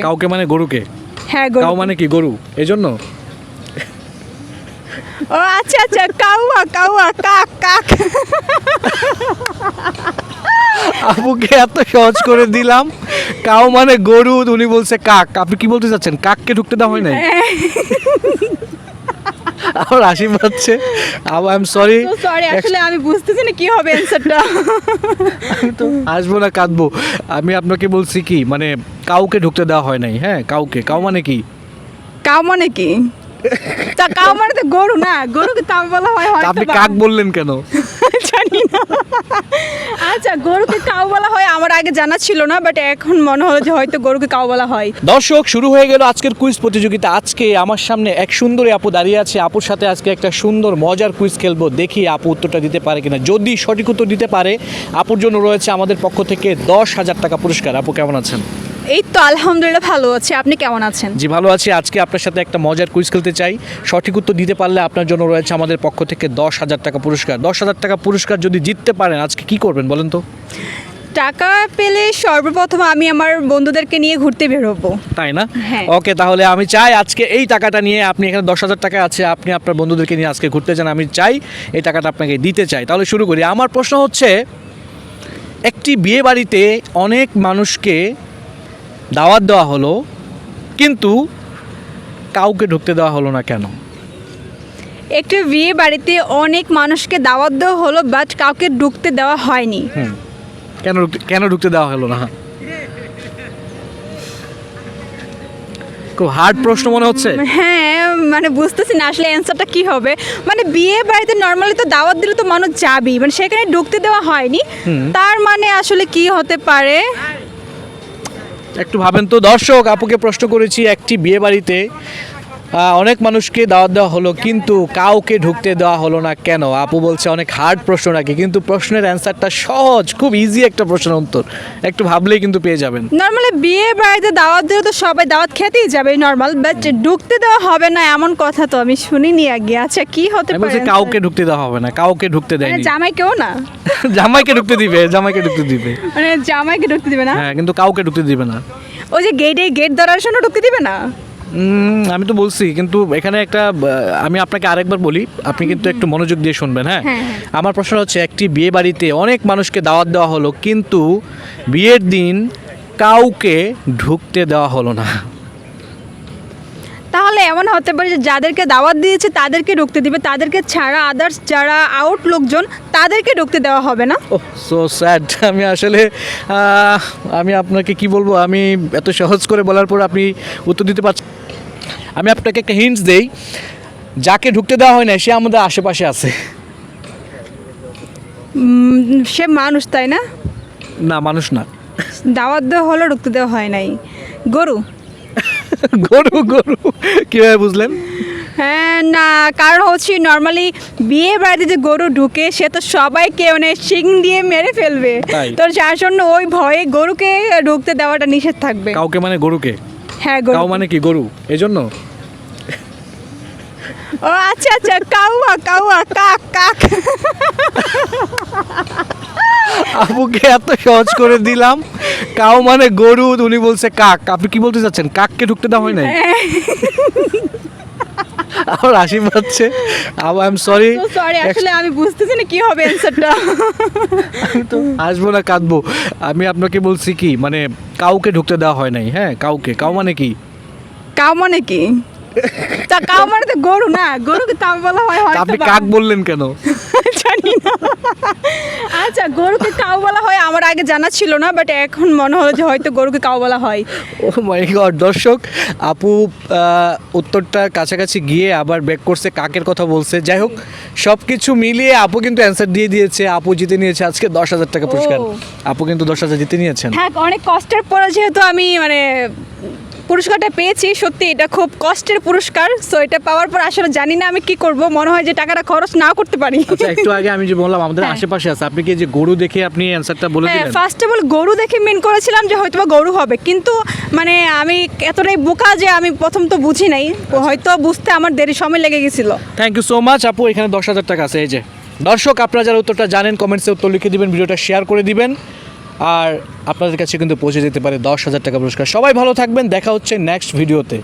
কাউকে মানে গরুকে? হ্যাঁ গরু। কাউ মানে কি গরু এজন্য? ও আচ্ছা আচ্ছা, কাউয়া কাউয়া কাক কাক। আপুকে এত সহজ করে দিলাম, কাউ মানে গরু, উনি বলছে কাক। আপনি কি বলতে চাচ্ছেন, কাককে ঢুকতে দেওয়া হয় নাই? আমার হাসি পাচ্ছে। I am sorry. সরি, আসলে আমি বুঝতেছি না কি হবে অ্যানসারটা। তো আসবো না কাঁদবো। আমি আপনাকে বলছি কি, মানে কাউকে ঢুকতে দেওয়া হয় নাই। হ্যাঁ, কাউকে। কাউ মানে কি? কাউ মানে কি? তা কাউ মানে তো গরু না, গরুকে তাও বলা হয় হয়তো আপনি বা। কাক বললেন কেন? জানি না। আচ্ছা, গরুকে কাউ বলা হয় আমার আগে জানা ছিল না, বাট এখন মনে হলো যে হয়তো গরুকে কাউ বলা হয়। দর্শক, শুরু হয়ে গেল আজকের কুইজ প্রতিযোগিতা। আজকে আমার সামনে এক সুন্দরী আপু দাঁড়িয়ে আছে। আপুর সাথে আজকে একটা সুন্দর মজার কুইজ খেলবো। দেখি আপু উত্তরটা দিতে পারে কিনা। যদি সঠিক উত্তর দিতে পারে, আপুর জন্য রয়েছে আমাদের পক্ষ থেকে 10,000 টাকা পুরস্কার। আপু কেমন আছেন? এই তো আলহামদুলিল্লাহ ভালো আছি, আপনি কেমন আছেন? জি ভালো আছি। আজকে আপনার সাথে একটা মজার কুইজ খেলতে চাই। সঠিক উত্তর দিতে পারলে আপনার জন্য রয়েছে আমাদের পক্ষ থেকে 10,000 টাকা পুরস্কার। 10,000 টাকা পুরস্কার যদি জিততে পারেন, আজকে কি করবেন বলেন তো? টাকা পেলে সর্বপ্রথম আমি আমার বন্ধুদেরকে নিয়ে ঘুরতে বের হবো। তাই না? হ্যাঁ। ওকে, তাহলে আমি চাই আজকে এই টাকাটা নিয়ে, আপনি এখানে 10,000 টাকা আছে, আপনি আপনার বন্ধুদেরকে নিয়ে আজকে ঘুরতে যান। আমি চাই এই টাকাটা আপনাকে দিতে চাই। তাহলে শুরু করি। আমার প্রশ্ন হচ্ছে, একটি বিয়ে বাড়িতে অনেক মানুষকে দাওয়াত দেওয়া হলো, কিন্তু কাউকে ঢুকতে দেওয়া হলো না কেন? একটি বিয়ে বাড়িতে অনেক মানুষকে দাওয়াত দেওয়া হলো, বাট কাউকে ঢুকতে দেওয়া হয়নি। কেন ঢুকতে দেওয়া হলো না? খুব হার্ড প্রশ্ন মনে হচ্ছে। হ্যাঁ, মানে বুঝতেছি না আসলে অ্যান্সারটা কি হবে। মানে বিয়ে বাড়িতে নর্মালি তো দাওয়াত দিলে তো মানুষ যাবেই, মানে সেখানে ঢুকতে দেওয়া হয়নি, তার মানে আসলে কি হতে পারে? একটু ভাবেন তো। দর্শক, আপুকে প্রশ্ন করেছি, একটি বিয়ে বাড়িতে অনেক মানুষকে দাওয়াত দেওয়া হলো, কিন্তু কাউকে ঢুকতে দেওয়া হলো না কেন? আপু বলছে অনেক হার্ড প্রশ্ন নাকি, কিন্তু প্রশ্নের অ্যান্সারটা সহজ, খুব ইজি একটা প্রশ্নের উত্তর। একটু ভাবলেই কিন্তু পেয়ে যাবেন। নর্মালি বিয়ে বাড়িতে দাওয়াত দিলে তো সবাই দাওয়াত খেতেই যাবে নর্মাল, বাট ঢুকতে দেওয়া হবে না এমন কথা তো আমি শুনিনি আগে। আচ্ছা, কি হতে আমি পারে? বলছি কাউকে ঢুকতে দেওয়া হবে না, কাউকে ঢুকতে মানে দেয়নি। জামাইকেও না? জামাইকে ঢুকতে দিবে, জামাইকে ঢুকতে দিবে। মানে জামাইকে ঢুকতে দিবে না? হ্যাঁ, কিন্তু কাউকে ঢুকতে দিবে না। ওই যে গেট ধরার জন্য ঢুকতে দিবে না? আমি তো বলছি, কিন্তু এখানে একটা আমি আপনাকে আরেকবার বলি, আপনি কিন্তু একটু মনোযোগ দিয়ে শুনবেন। হ্যাঁ, হ্যাঁ। আমার প্রশ্ন হচ্ছে, একটি বিয়ে বাড়িতে অনেক মানুষকে দাওয়াত দেওয়া হলো, কিন্তু বিয়ের দিন কাউকে ঢুকতে দেওয়া হলো না। তাহলে এমন হতে পারে যে যাদেরকে দাওয়াত দিয়েছে তাদেরকে ঢুকতে দিবে, তাদেরকে ছাড়া আদার্স যারা আউট লোকজন তাদেরকে ঢুকতে দেওয়া হবে না। ওহ, সো স্যাড। আমি আসলে আমি আপনাকে কি বলবো, আমি এত সহজ করে বলার পর আপনি উত্তর দিতে পারছেন। আমি আপনাকে একটা হিন্টস দেই, যাকে ঢুকতে দেওয়া হয় না সে আমাদের আশেপাশে আছে। সে মানুষ, তাই না? না, মানুষ না। দাওয়াত দেওয়া হলো, ঢুকতে দেওয়া হয় নাই। গরু? গরু? গরু কীভাবে বুঝলেন? হ্যাঁ, না, কারণ হচ্ছে নর্মালি বিয়ে বাড়িতে যে গরু ঢুকে সে তো সবাইকে মানে শিং দিয়ে মেরে ফেলবে, তাই। তো যার জন্য ওই ভয়ে গরুকে ঢুকতে দেওয়াটা নিষেধ থাকবে। কাউকে মানে গরুকে? হ্যাঁ, গরু। কাউ মানে কি গরু এজন্য? ও আচ্ছা আচ্ছা, কাউয়া কাউয়া কাক কাক। আপুকে এত সহজ করে দিলাম, কাউ মানে গরু, উনি বলছে কাক। আপনি কি বলতে চাচ্ছেন, কাককে ঢুকতে দেওয়া হয় নাই? আমার হাসি পাচ্ছে। I am sorry. সরি, আসলে আমি বুঝতেছি না কি হবে অ্যান্সারটা। তো আসবো না কাঁদবো। আমি আপনাকে বলছি কি, মানে কাউকে ঢুকতে দেওয়া হয় নাই। হ্যাঁ, কাউকে। কাউ মানে কি? কাউ মানে কি? তা কাউ মানে তো গরু না, গরুকে তাও বলা হয় হয়তো আপনি বা। কাক বললেন কেন? জানি না। আচ্ছা, গরুকে কাউ বলা হয় আমার আগে জানা ছিল না, বাট এখন মনে হলো যে হয়তো গরুকে কাউ বলা হয়। ও মাই গড। দর্শক, আপু উত্তরটা কাছাকাছি গিয়ে আবার ব্যাক করছে, কাকের কথা বলছে। যাই হোক, সব কিছু মিলিয়ে আপু কিন্তু অ্যান্সার দিয়ে দিয়েছে। আপু জিতে নিয়েছে আজকে 10,000 টাকা পুরস্কার। ও। আপু কিন্তু 10,000 জিতে নিয়েছেন। হ্যাঁ, অনেক কষ্টের পরে যেহেতু আমি মানে পুরস্কারটা পেয়েছি, সত্যি এটা খুব কষ্টের পুরস্কার। সো এটা পাওয়ার পর আসলে জানি না আমি কি করব, মনে হয় যে টাকাটা খরচ না করতে পারি। আচ্ছা, একটু আগে আমি যে বললাম আমাদের হ্যাঁ। আশেপাশে আছে, আপনি কি যে গরু দেখে আপনি অ্যান্সারটা বলে হ্যাঁ, দিলেন? ফার্স্ট অফ অল গরু দেখে মেন করেছিলাম যে হয়তো বা গরু হবে, কিন্তু মানে আমি এতটাই বোকা যে আমি প্রথম তো বুঝি নাই, হয়তো বুঝতে আমার দেরি সময় লেগে গেছিল। থ্যাংক ইউ সো মাচ আপু। এখানে 10,000 টাকা আছে। এই যে দর্শক, আপনারা যারা উত্তরটা জানেন কমেন্টসে উত্তর লিখে দিবেন, ভিডিওটা শেয়ার করে দিবেন। আর আপনাদের কাছে কিন্তু পৌঁছে যেতে পারে 10,000 টাকা পুরস্কার। সবাই ভালো থাকবেন, দেখা হচ্ছে নেক্সট ভিডিওতে।